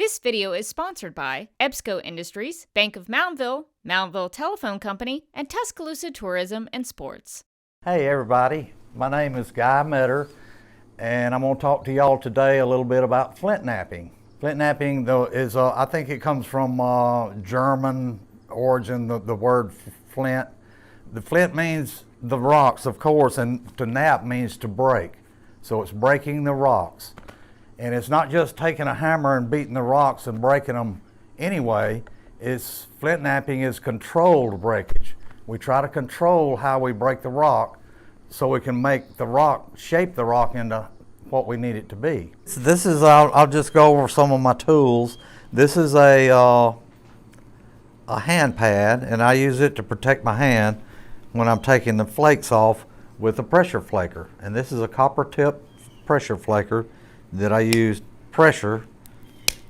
This video is sponsored by EBSCO Industries, Bank of Moundville, Moundville Telephone Company, and Tuscaloosa Tourism and Sports. Hey everybody, my name is Guy Meador, and I'm going to talk to y'all today a little bit about flint knapping. Flint knapping, though, is I think it comes from German origin, the word flint. The flint means the rocks, of course, and to knap means to break. So it's breaking the rocks. And it's not just taking a hammer and beating the rocks and breaking them anyway. It's flint knapping is controlled breakage. We try to control how we break the rock so we can make the rock, shape the rock into what we need it to be. So this is, I'll just go over some of my tools. This is a hand pad, and I use it to protect my hand when I'm taking the flakes off with a pressure flaker. And this is a copper tip pressure flaker that I use pressure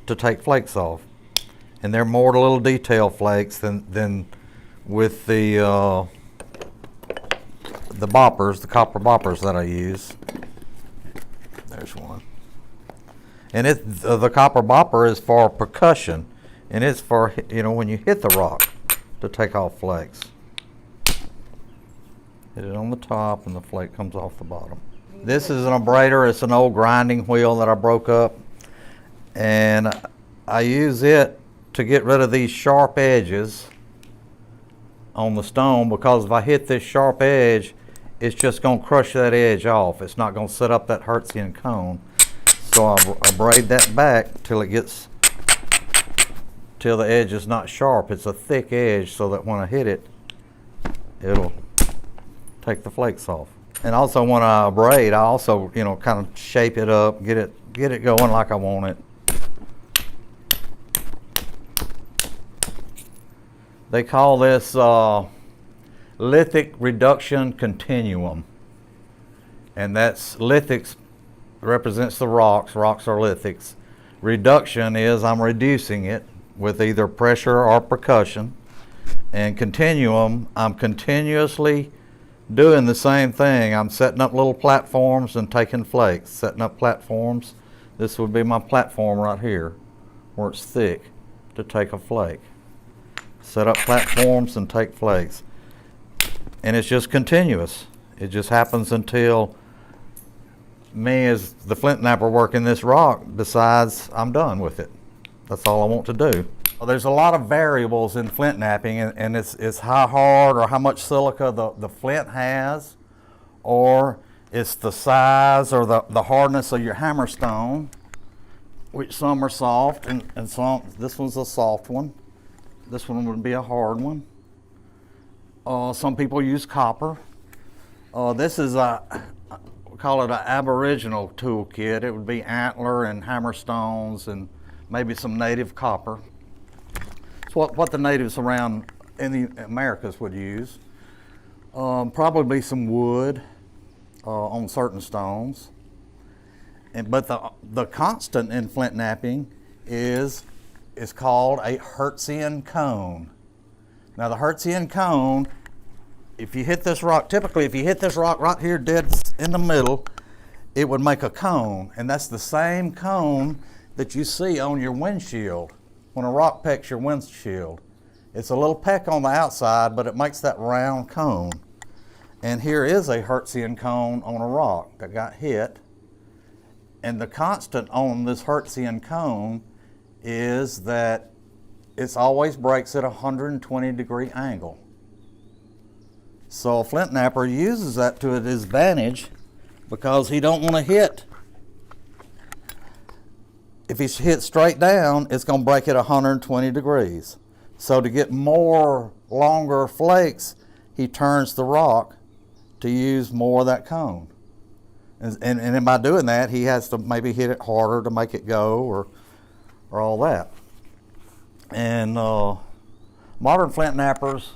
to take flakes off. And they're more little detail flakes than with the boppers, the copper boppers that I use. There's one. And the copper bopper is for percussion, and it's for, you know, when you hit the rock to take off flakes. Hit it on the top and the flake comes off the bottom. This is an abrader. It's an old grinding wheel that I broke up, and I use it to get rid of these sharp edges on the stone, because if I hit this sharp edge, it's just going to crush that edge off. It's not going to set up that Hertzian cone. So I braid that back till the edge is not sharp. It's a thick edge so that when I hit it, it'll take the flakes off. And also when I braid, I also, you know, kind of shape it up, get it going like I want it. They call this lithic reduction continuum, and that's lithics represents the rocks. Rocks are lithics. Reduction is I'm reducing it with either pressure or percussion, and continuum, I'm continuously doing the same thing. I'm setting up little platforms and taking flakes. Setting up platforms. This would be my platform right here, where it's thick, to take a flake. Set up platforms and take flakes. And it's just continuous. It just happens until me as the flint knapper working this rock decides I'm done with it. That's all I want to do. Well, there's a lot of variables in flint knapping, and it's how hard or how much silica the flint has, or it's the size or the hardness of your hammer stone, which some are soft and some, this one's a soft one. This one would be a hard one. Some people use copper. This is we call it an aboriginal toolkit. It would be antler and hammer stones and maybe some native copper. It's what the natives around in the Americas would use. Probably some wood on certain stones. But the constant in flint knapping is called a Hertzian cone. Now the Hertzian cone, if you hit this rock, typically if you hit this rock right here dead in the middle, it would make a cone. And that's the same cone that you see on your windshield when a rock pecks your windshield. It's a little peck on the outside, but it makes that round cone. And here is a Hertzian cone on a rock that got hit. And the constant on this Hertzian cone is that it always breaks at a 120-degree angle. So a flint knapper uses that to his advantage, because he don't want to hit. If he's hit straight down, it's going to break at 120 degrees. So to get more longer flakes, he turns the rock to use more of that cone. And by doing that, he has to maybe hit it harder to make it go, or all that. And modern flint knappers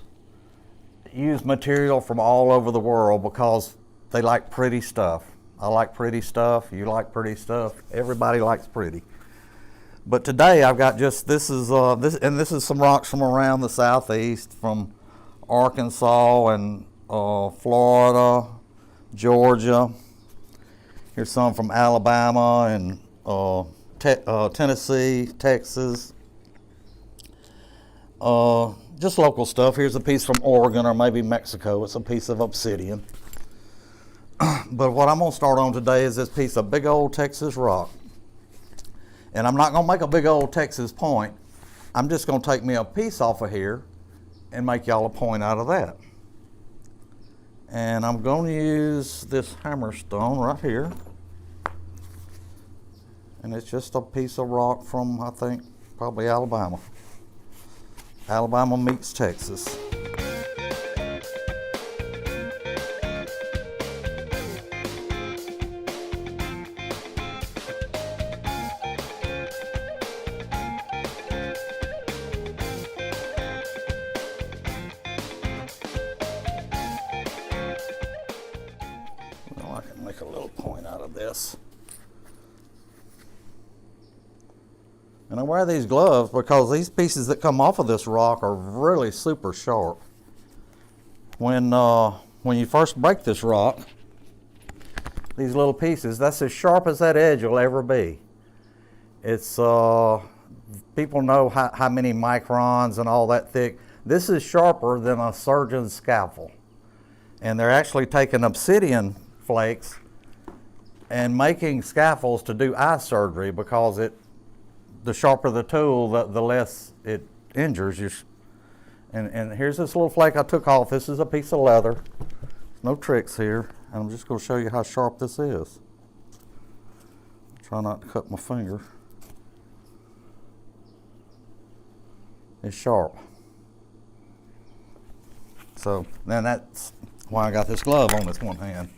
use material from all over the world because they like pretty stuff. I like pretty stuff, you like pretty stuff, everybody likes pretty. But today I've got just, this is some rocks from around the southeast, from Arkansas and Florida, Georgia. Here's some from Alabama and Tennessee, Texas, just local stuff. Here's a piece from Oregon or maybe Mexico. It's a piece of obsidian. But what I'm going to start on today is this piece of big old Texas rock. And I'm not going to make a big old Texas point. I'm just going to take me a piece off of here and make y'all a point out of that. And I'm going to use this hammerstone right here. And it's just a piece of rock from, I think, probably Alabama. Alabama meets Texas. Well, I can make a little point out of this. And I wear these gloves because these pieces that come off of this rock are really super sharp. When you first break this rock, these little pieces, that's as sharp as that edge will ever be. It's, people know how many microns and all that thick. This is sharper than a surgeon's scalpel. And they're actually taking obsidian flakes and making scaffolds to do eye surgery because the sharper the tool, the less it injures you. And here's this little flake I took off. This is a piece of leather. No tricks here. And I'm just going to show you how sharp this is. Try not to cut my finger. It's sharp. So then that's why I got this glove on this one hand.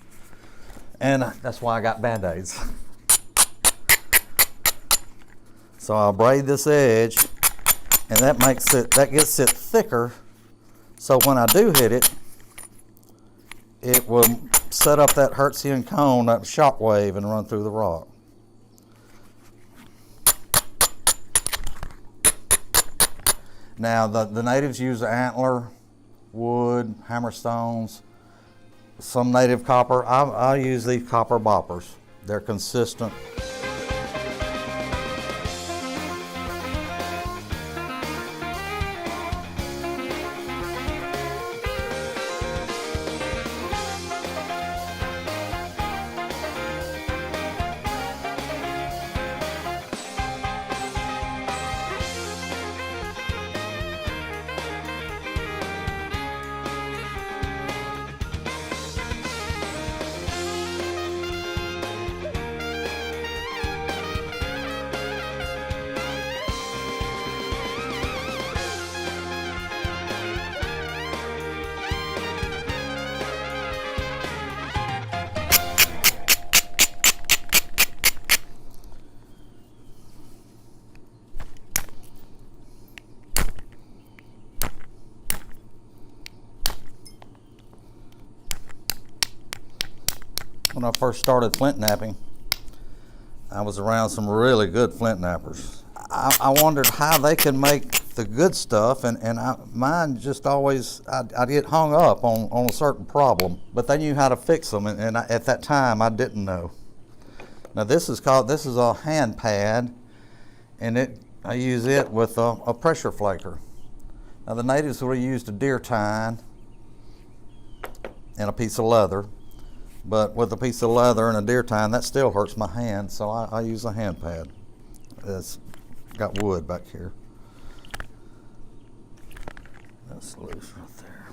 And that's why I got Band-Aids. So I'll braid this edge, and that gets it thicker. So when I do hit it, it will set up that Hertzian cone, that shock wave, and run through the rock. Now the natives use antler, wood, hammerstones, some native copper. I use these copper boppers. They're consistent. When I first started flint knapping, I was around some really good flint knappers. I wondered how they could make the good stuff, and mine just always, I'd get hung up on a certain problem, but they knew how to fix them, and at that time I didn't know. Now this is a hand pad, and I use it with a pressure flaker. Now the natives would have used a deer tine and a piece of leather. But with a piece of leather and a deer tine, that still hurts my hand, so I use a hand pad. It's got wood back here. That's loose right there.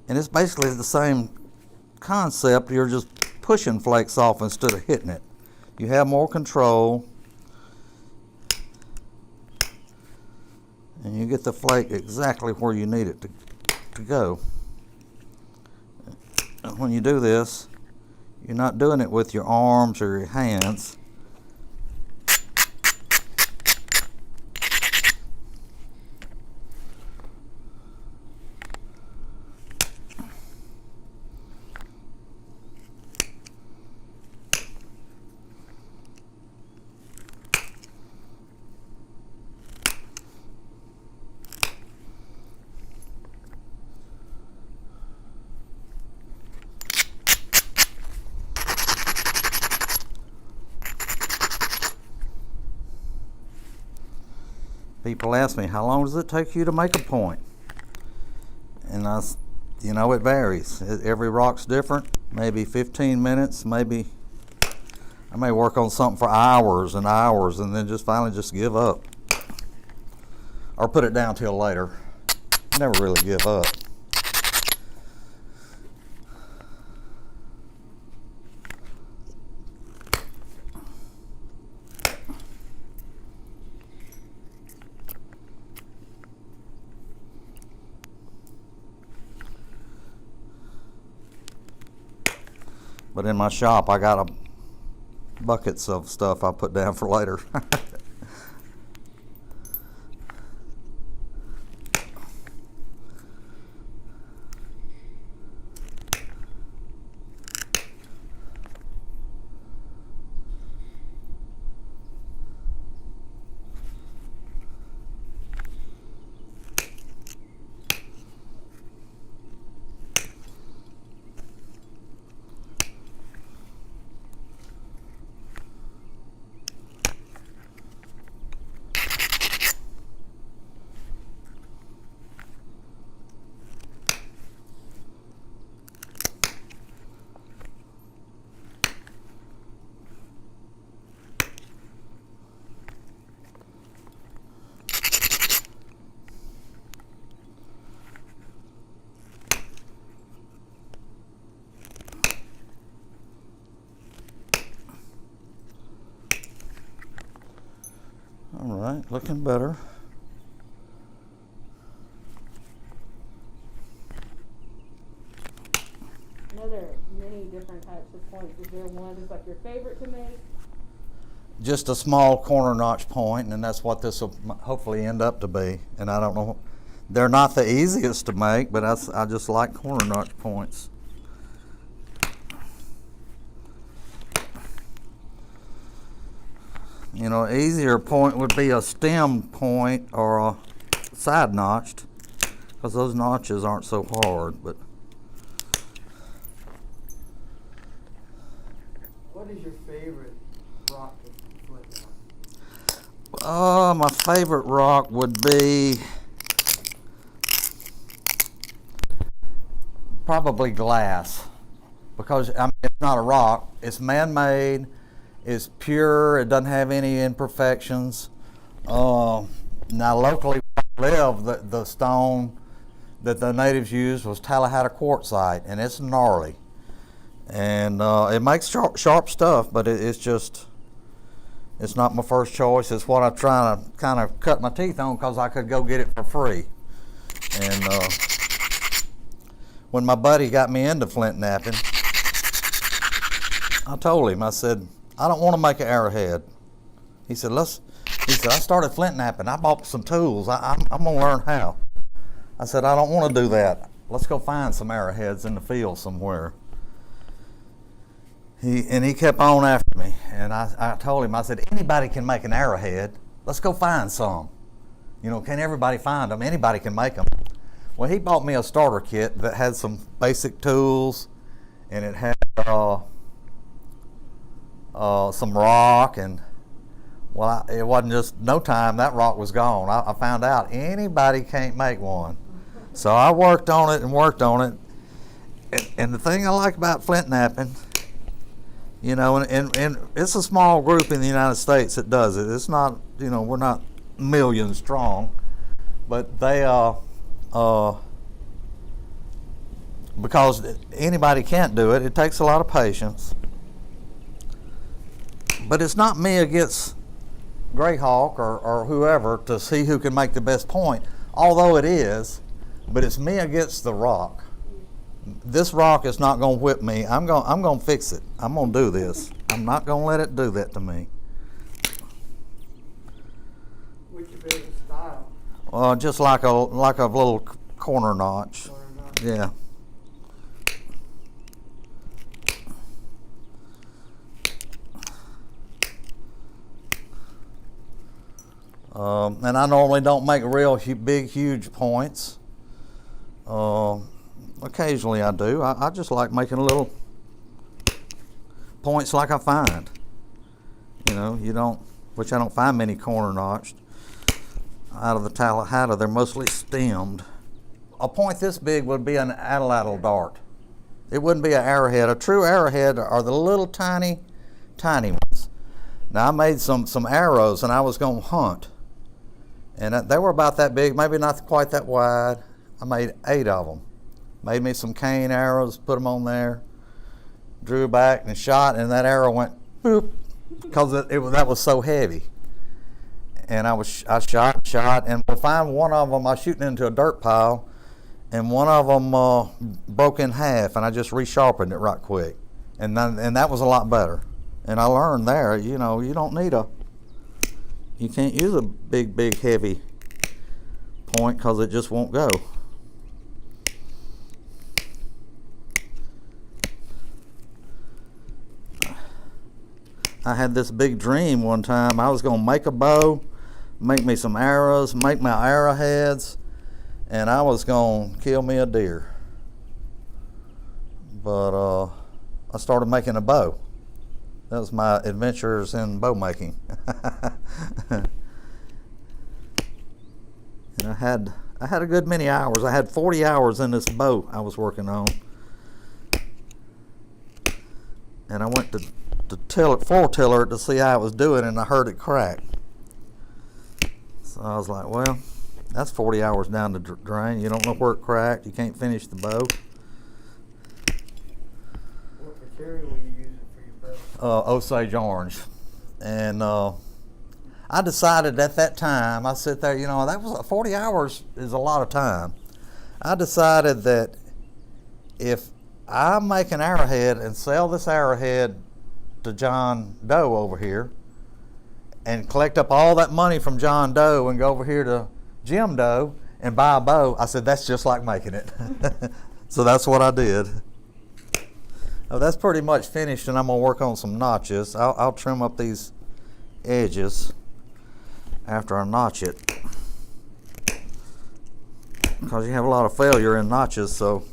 And it's basically the same concept. You're just pushing flakes off instead of hitting it. You have more control. And you get the flake exactly where you need it to go. And when you do this, you're not doing it with your arms or your hands. People ask me, how long does it take you to make a point? And you know, it varies. Every rock's different. Maybe 15 minutes, maybe I may work on something for hours and hours and then just finally just give up. Or put it down till later. Never really give up. But in my shop, I got buckets of stuff I put down for later. All right, looking better. I know there are many different types of points. Is there one that's like your favorite to make? Just a small corner notch point, and that's what this will hopefully end up to be. And I don't know, they're not the easiest to make, but I just like corner notch points. You know, an easier point would be a stem point or a side notched, because those notches aren't so hard. But what is your favorite rock to flint now? my favorite rock would be probably glass, because I mean, it's not a rock, it's man-made. It's pure. It doesn't have any imperfections. Now, locally where I live, the stone that the natives used was Tallahassee quartzite, and it's gnarly. And it makes sharp stuff, but it's not my first choice. It's what I'm trying to kind of cut my teeth on because I could go get it for free. And when my buddy got me into flint knapping, I told him, I said, I don't want to make an arrowhead. He said, I started flint knapping. I bought some tools. I'm going to learn how. I said, I don't want to do that. Let's go find some arrowheads in the field somewhere. He kept on after me. And I told him, I said, anybody can make an arrowhead. Let's go find some. You know, can everybody find them? Anybody can make them. Well, he bought me a starter kit that had some basic tools, and it had some rock, and well, it wasn't just no time, that rock was gone. I found out anybody can't make one. So I worked on it and worked on it. And the thing I like about flint knapping, you know, and it's a small group in the United States that does it. It's not, you know, we're not millions strong, but they because anybody can't do it, it takes a lot of patience. But it's not me against Greyhawk or whoever to see who can make the best point, although it is, but it's me against the rock. This rock is not going to whip me. I'm going to fix it. I'm going to do this. I'm not going to let it do that to me. What's your favorite style? Just like a little corner notch. Corner notch? Yeah. And I normally don't make real big, huge points. Occasionally I do. I just like making little points like I find. You know, which I don't find many corner notched. out of the Tallahassee. They're mostly stemmed. A point this big would be an atlatl dart. It wouldn't be an arrowhead. A true arrowhead are the little tiny ones. Now I made some arrows and I was going to hunt. And they were about that big, maybe not quite that wide. I made 8 of them. Made me some cane arrows, put them on there, drew back and shot, and that arrow went boop, because that was so heavy. And I shot, and we'll find one of them. I was shooting into a dirt pile, and one of them broke in half, and I just resharpened it right quick, and that was a lot better. And I learned there, you know, you can't use a big heavy point because it just won't go. I had this big dream one time. I was going to make a bow, make me some arrows, make my arrowheads, and I was going to kill me a deer. But I started making a bow. That was my adventures in bow making. And I had a good many hours. I had 40 hours in this bow I was working on. And I went to foretiller it to see how it was doing, and I heard it crack. So I was like, well, that's 40 hours down the drain. You don't know where it cracked. You can't finish the bow. What material were you using for your bow? Osage orange. And I decided at that time, I sit there, you know, that was 40 hours is a lot of time. I decided that if I make an arrowhead and sell this arrowhead to John Doe over here and collect up all that money from John Doe and go over here to Jim Doe and buy a bow, I said, that's just like making it. So that's what I did. Oh, that's pretty much finished, and I'm going to work on some notches. I'll trim up these edges after I notch it, because you have a lot of failure in notches, so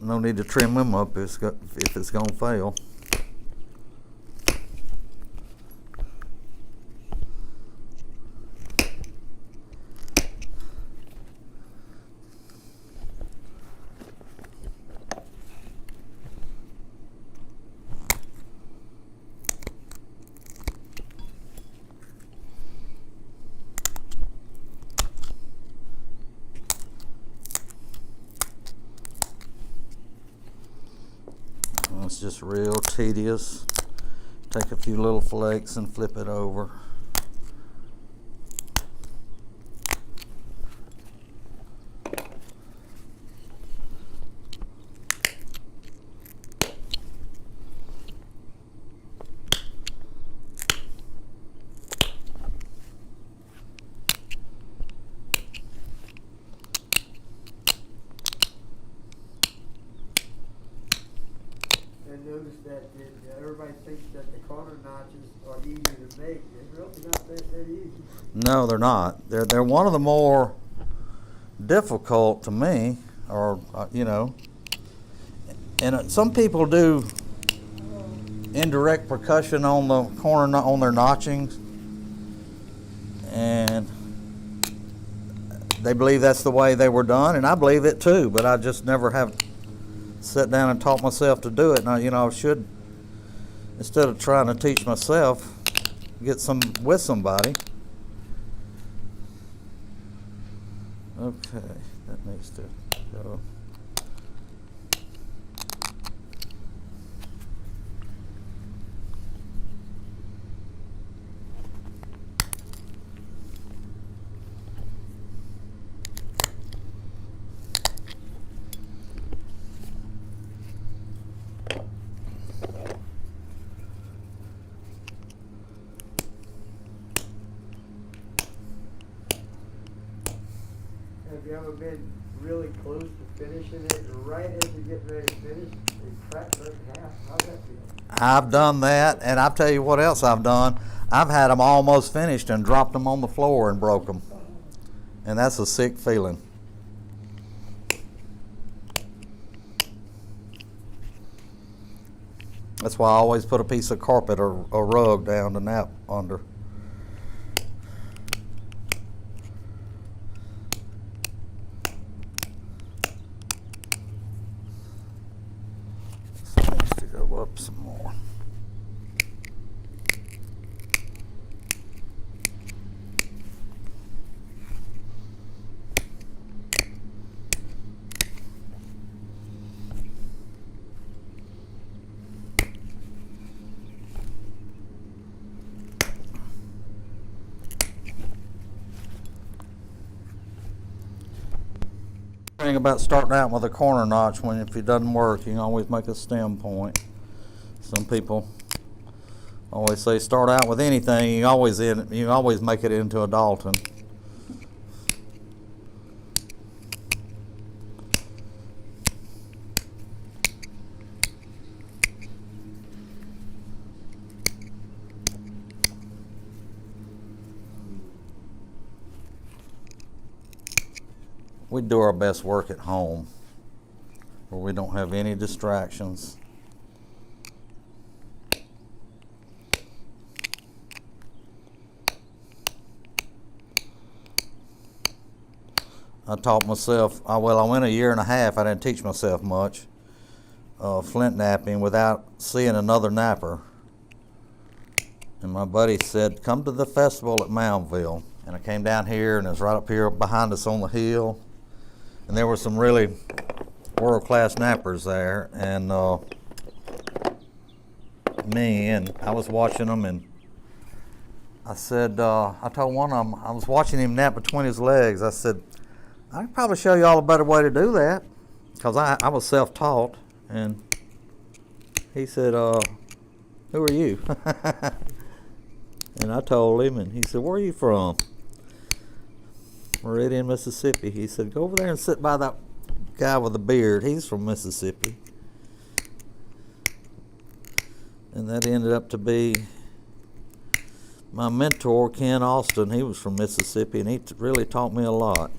no need to trim them up if it's going to fail. It's just real tedious. Take a few little flakes and flip it over. Notice that everybody thinks that the corner notches are easy to make. They're really not that easy. No, they're not. They're one of the more difficult to me, or you know. And some people do indirect percussion on the corner on their notchings, and they believe that's the way they were done, and I believe it too. But I just never have sat down and taught myself to do it. Now, you know, I should, instead of trying to teach myself, get with somebody. Okay, that needs to go. Have you ever been really close to finishing it, and right as you get ready to finish, it cracks right in half? How's that feel? I've done that, and I'll tell you what else I've done. I've had them almost finished and dropped them on the floor and broke them. And that's a sick feeling. That's why I always put a piece of carpet or a rug down to nap under. thing about starting out with a corner notch, when if it doesn't work, you can always make a stem point. Some people always say start out with anything, you can always make it into a Dalton. We do our best work at home, where we don't have any distractions. I taught myself, I went a year and a half, I didn't teach myself much, flint knapping without seeing another napper. And my buddy said, come to the festival at Moundville. And I came down here, and it was right up here behind us on the hill. And there were some really world-class nappers there, and I was watching them, and I said, I told one of them, I was watching him nap between his legs. I said, I can probably show you all a better way to do that, because I was self-taught. And he said, who are you? And I told him, and he said, where are you from? Meridian, Mississippi. He said, go over there and sit by that guy with the beard. He's from Mississippi. And that ended up to be my mentor, Ken Austin. He was from Mississippi, and he really taught me a lot.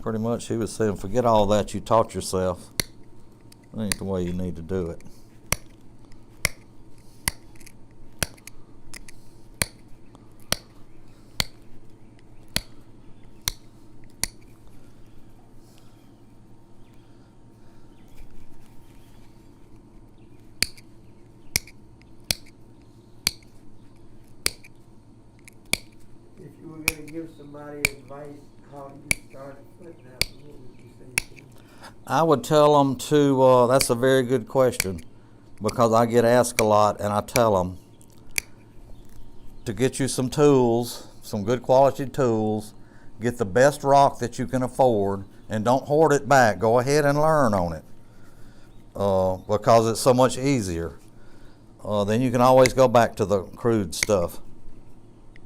Pretty much he was saying, forget all that you taught yourself. That ain't the way you need to do it. If you were going to give somebody advice, how do you start a flint knapping, what would you say to them? I would tell them to, that's a very good question, because I get asked a lot, and I tell them to get you some tools, some good quality tools, get the best rock that you can afford, and don't hoard it back. Go ahead and learn on it, because it's so much easier. Then you can always go back to the crude stuff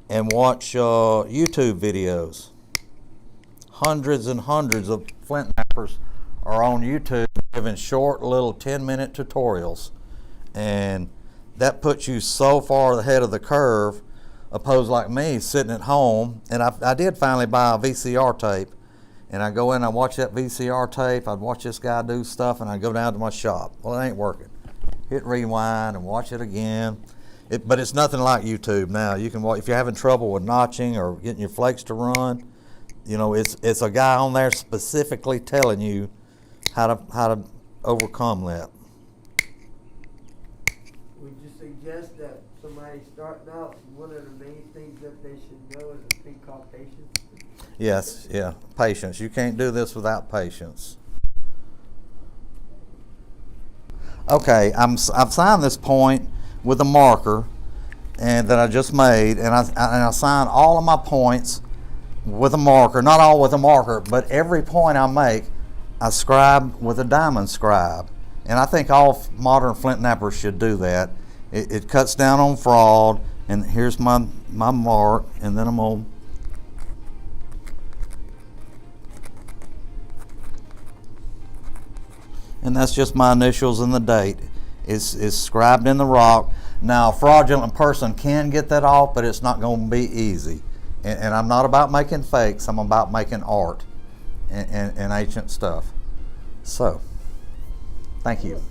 and watch YouTube videos. Hundreds and hundreds of flint knappers are on YouTube giving short little 10-minute tutorials, and that puts you so far ahead of the curve, opposed like me sitting at home. And I did finally buy a VCR tape, and I go in and I watch that VCR tape. I'd watch this guy do stuff, and I go down to my shop. Well, it ain't working. Hit rewind and watch it again. But it's nothing like YouTube now. You can watch, if you're having trouble with notching or getting your flakes to run, you know, it's a guy on there specifically telling you how to overcome that. Would you suggest that somebody starting out, one of the main things that they should know is a thing called patience? Yes, yeah, patience. You can't do this without patience. Okay, I've signed this point with a marker and that I just made, and I sign all of my points with a marker. Not all with a marker, but every point I make, I scribe with a diamond scribe. And I think all modern flint knappers should do that. It cuts down on fraud, and here's my mark, and then I'm going to and that's just my initials and the date. Is scribed in the rock. Now, a fraudulent person can get that off, but it's not going to be easy. And I'm not about making fakes. I'm about making art and ancient stuff. So, thank you.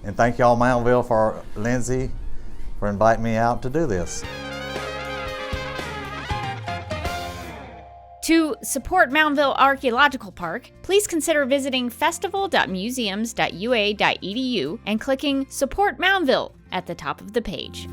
And thank y'all, Moundville, for Lindsay, for inviting me out to do this. To support Moundville Archaeological Park, please consider visiting festival.museums.ua.edu and clicking Support Moundville at the top of the page.